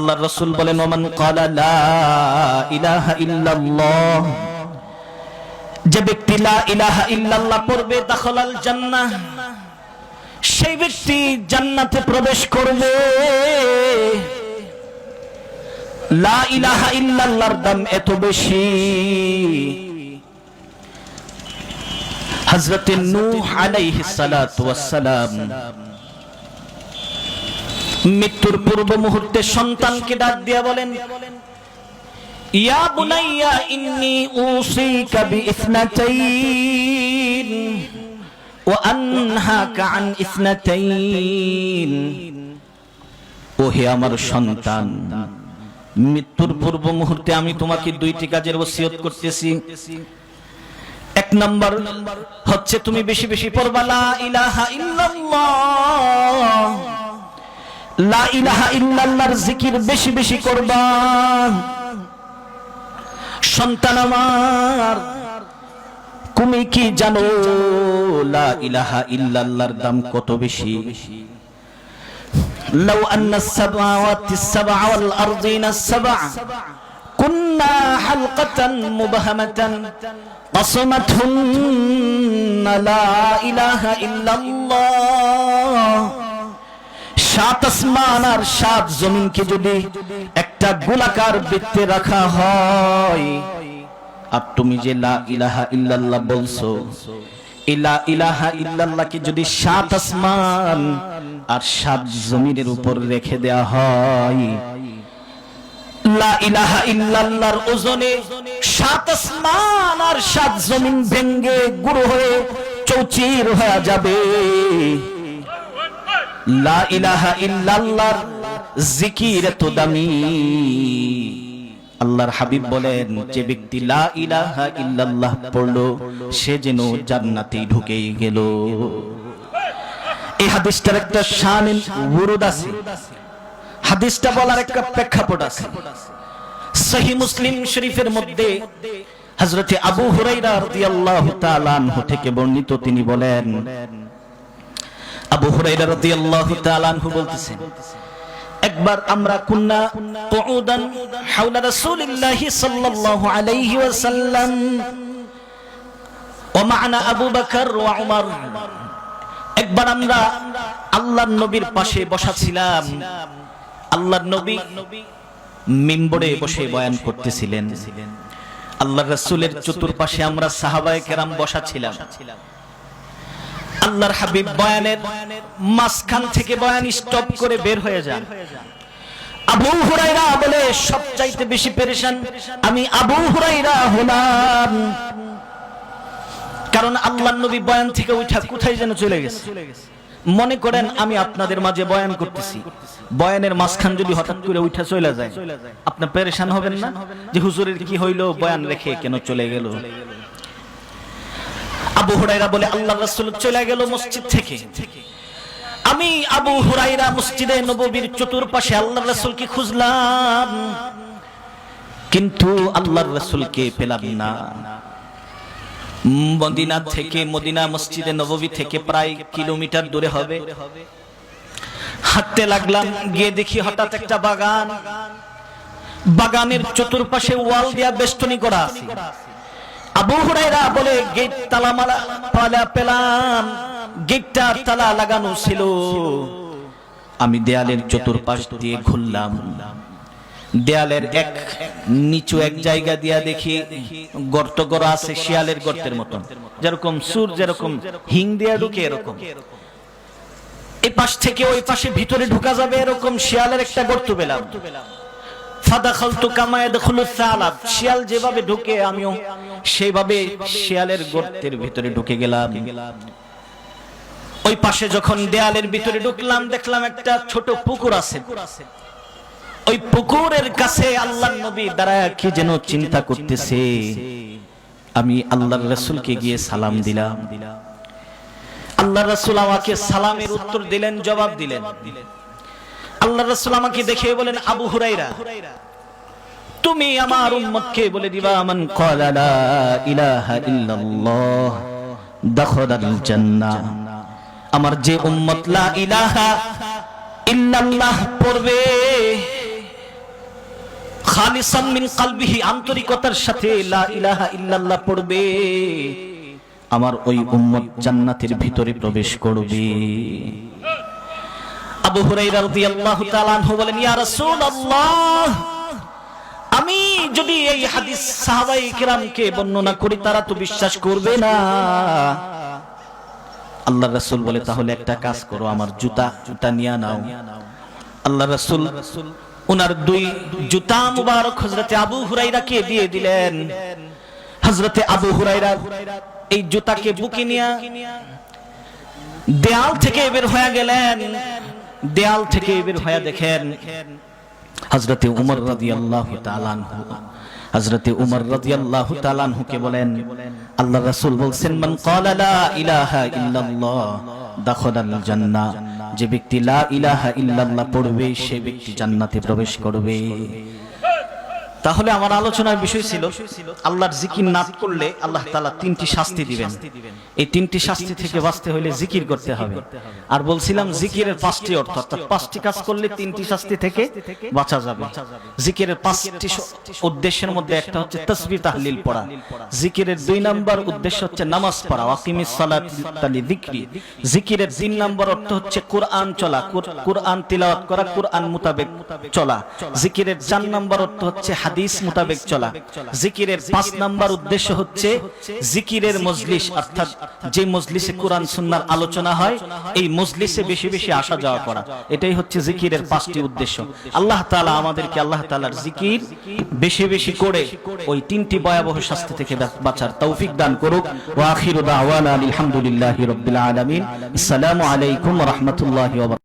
আল্লাহর রাসূল বলেন ওমান ক্বালা লা ইলাহা ইল্লাল্লাহ, যে ব্যক্তি লা ইলাহা ইল্লাল্লাহ পড়বে দাখালাল জান্নাহ, সেই ব্যক্তি জান্নাতে প্রবেশ করবে। লা ইলাহা ইল্লাল্লাহর দাম এত বেশি, হযরত নূহ আলাইহিস সালাতু ওয়াস সালাম মৃত্যুর পূর্ব মুহূর্তে সন্তানকে ডাক দিয়া বলেন, ইয়া বুনাইয়া ইন্নী উসিকা বিইসনাতাইন ওয়া আনহাকা আন ইসনাতাইন, ও হে আমার সন্তান, মৃত্যুর পূর্ব মুহূর্তে আমি তোমাকে দুইটি কাজের ওসিয়ত করতেছি। এক নাম্বার হচ্ছে তুমি বেশি বেশি পড়বা লা ইলাহা ইল্লাল্লাহ, লা ইলাহা ইল্লাল্লাহর জিকির বেশি বেশি করবা। সন্তান আমার, তুমি কি জানো লা ইলাহা ইল্লাল্লাহর দাম কত বেশি? লাউ আন্নাস সামাওয়াতিস সাবআ ওয়াল আরদিনাস সাবআ কুন্না হালকাতান মুবহামাতান কাসামাতহুন্না লা ইলাহা ইল্লাল্লাহ, সাত আসমান আর সাত জমিনকে যদি একটা গোলাকার বৃত্তে রাখা হয়, আর তুমি যে লা ইলাহা ইল্লাল্লাহ বলছো, এই লা ইলাহা ইল্লাল্লাহকে যদি সাত আসমান আর সাত জমিনের উপর রেখে দেয়া হয়, লা ইলাহা ইল্লাল্লাহর ওজনে সাত আসমান আর সাত জমিন ভেঙ্গে গুঁড়ো হয়ে চৌচির হয়ে যাবে। লা ইলাহা ইল্লাল্লাহর জিকির এত দামি। আল্লাহর হাবিব বলেন, যে ব্যক্তি লা ইলাহা ইল্লাল্লাহ পড়লো সে যেন জান্নাতে ঢুকে গেল। এই হাদিসটার একটা শান ওয়ারুদ আছে, হাদিসটা বলার একটা প্রেক্ষাপট আছে। সহিহ মুসলিম শরীফের মধ্যে হযরত আবু হুরায়রা রাদিয়াল্লাহু তাআলা আনহু থেকে বর্ণিত, তিনি বলেন, আবু হুরায়রা রাদিয়াল্লাহু তাআলা আনহু বলতেছেন, একবার আমরা কুন্না কুউদান হাওলা রাসূলিল্লাহি সাল্লাল্লাহু আলাইহি ওয়াসাল্লাম ওয়া মা'না আবু বকর ওয়া উমর, একবার আমরা আল্লাহর নবীর পাশে বসা ছিলাম। আল্লাহর নবী মিম্বরে বসে বয়ান করতেছিলেন, আল্লাহর রাসূলের চতুর্পাশে আমরা সাহাবায়ে কেরাম বসা ছিলাম। আল্লাহর হাবিব বয়ানের মাঝখান থেকে বয়ান স্টপ করে বের হয়ে যান। আবু হুরায়রা বলে, সবচাইতে বেশি পেরেশান আমি আবু হুরায়রা হলাম, কারণ আল্লাহর নবী বয়ান থেকে উঠা কোথায় যেন চলে গেছে। মনে করেন আমি আপনাদের মাঝে বয়ান করতেছি, বয়ানের মাঝখান যদি হঠাৎ করে উঠা চলে যায়, আপনি পেরেশান হবেন না যে হুজুরের কি হইলো, বয়ান রেখে কেন চলে গেল? আবু হুরায়রা বলে, আল্লাহর রাসূল চলে গেল মসজিদ থেকে, আমি আবু হুরায়রা মসজিদে নববীর চতুর্পাশে আল্লাহর রাসূলকে খুঁজলাম, কিন্তু আল্লাহর রাসূলকে পেলাম না। মদিনা থেকে, মদিনা মসজিদে নববী থেকে প্রায় কিলোমিটার দূরে হবে। হাঁটতে লাগলাম, গিয়ে দেখি হঠাৎ একটা বাগান, বাগানের চতুর্পাশে ওয়াল দিয়া বেষ্টনী করা আছে। আবু হুরায়রা বলে, গেট তালা মারা পেলাম, গেটটা তালা লাগানো ছিল। আমি দেয়ালের চতুর্পাশ দিয়ে ঘুরলাম, দেয়ালের এক নিচু এক জায়গা দিয়া দেখি গর্ত করা আছে, শিয়ালের গর্তের মতন, যেরকম সুর যেরকম হিং দিয়া ঢুকে এরকম, এই পাশ থেকে ওই পাশে ভিতরে ঢোকা যাবে এরকম শিয়ালের একটা গর্ত পেলাম। ফাদাখালতু কামা ইয়াদখুলুস সালাব, শিয়াল যেভাবে ঢোকে আমিও সেইভাবে শিয়ালের গর্তের ভিতরে ঢুকে গেলাম। ওই পাশে যখন দেয়ালের ভিতরে ঢুকলাম, দেখলাম একটা ছোট পুকুর আছে। ওই পুকুরের কাছে আল্লাহর নবী দাঁড়ায় কি যেন চিন্তা করতেছে। আমি আল্লাহর রাসূলকে গিয়ে সালাম দিলাম। আল্লাহর রাসূল আমাকে সালামের উত্তর দিলেন, জবাব দিলেন। আল্লাহর রাসূল আমাকে দেখে বলেন, আবু হুরায়রা, তুমি আমার উম্মতকে বলে দিবা, মান ক্বালা লা ইলাহা ইল্লাল্লাহ দাখালাল জান্নাহ, আমার যে উম্মত লা ইলাহা ইল্লাল্লাহ পড়বে খালিসাম মিন কলবিহি, আন্তরিকতার সাথে লা ইলাহা ইল্লাল্লাহ পড়বে, আমার ওই উম্মত জান্নাতের ভিতরে প্রবেশ করবে। আবু হুরায়রা রাদিয়াল্লাহু তাআলা আনহু বলেন, ইয়া রাসূলুল্লাহ, আমি যদি এই হাদিস সাহাবায়ে কিরামকে বর্ণনা করি তারা তো বিশ্বাস করবে না। আল্লাহর রাসূল বলে, তাহলে একটা কাজ করো, আমার জুতা নিয়ে নাও। আল্লাহর রাসূল ওনার দুই জুতা মুবারক হযরতে আবু হুরায়রাকে দিয়ে দিলেন। হযরতে আবু হুরায়রা এই জুতাকে বুকে নিয়ে দেয়াল থেকে বের হয়ে গেলেন। দেয়াল থেকে বের হয়ে দেখেন হযরতে উমর রাদিয়াল্লাহু তাআলা আনহু, হযরতে উমর রাদিয়াল্লাহু তাআলা আনহুকে বলেন, আল্লাহর রাসূল বলছেন, মান ক্বালা লা ইলাহা ইল্লাল্লাহ দাখালাল জান্নাহ, যে ব্যক্তি লা ইলাহা ইল্লাল্লাহ পড়বে সে ব্যক্তি জান্নাতে প্রবেশ করবে। তাহলে আমার আলোচনার বিষয় ছিল আল্লাহর জিকির না করলে আল্লাহ তাআলা তিনটি শাস্তি দিবেন। এই তিনটি শাস্তি থেকে বাঁচতে হলে জিকির করতে হবে। আর বলছিলাম জিকিরের পাঁচটি অর্থ, অর্থাৎ পাঁচটি কাজ করলে তিনটি শাস্তি থেকে বাঁচা যাবে। জিকিরের পাঁচটি উদ্দেশ্যের মধ্যে একটা হচ্ছে তাসবিহ তাহলিল পড়া। জিকিরের 2 নম্বর উদ্দেশ্য হচ্ছে নামাজ পড়া, ওয়াকিমিস সালাতা লিযিকরি। জিকিরের 3 নম্বর অর্থ হচ্ছে কোরআন চলা, কোরআন তিলাওয়াত করা, কোরআন মোতাবেক চলা। জিকিরের 4 নম্বর অর্থ হচ্ছে হাদিস মোতাবেক চলা। জিকিরের 5 নাম্বার উদ্দেশ্য হচ্ছে জিকিরের মজলিস, অর্থাৎ যে মজলিসে কোরআন সুন্নাহর আলোচনা হয় এই মজলিসে বেশি বেশি আসা যাওয়া করা। এটাই হচ্ছে জিকিরের 5টি উদ্দেশ্য। আল্লাহ তাআলা আমাদেরকে আল্লাহ তাআলার জিকির বেশি বেশি করে ওই 3টি ভয়াবহ শাস্তি থেকে বাঁচার তৌফিক দান করুক। ওয়া আখিরু দাওয়ানা আলহামদুলিল্লাহি রাব্বিল আলামিন। আসসালামু আলাইকুম ওয়া রাহমাতুল্লাহি ওয়া বারাকাতুহু।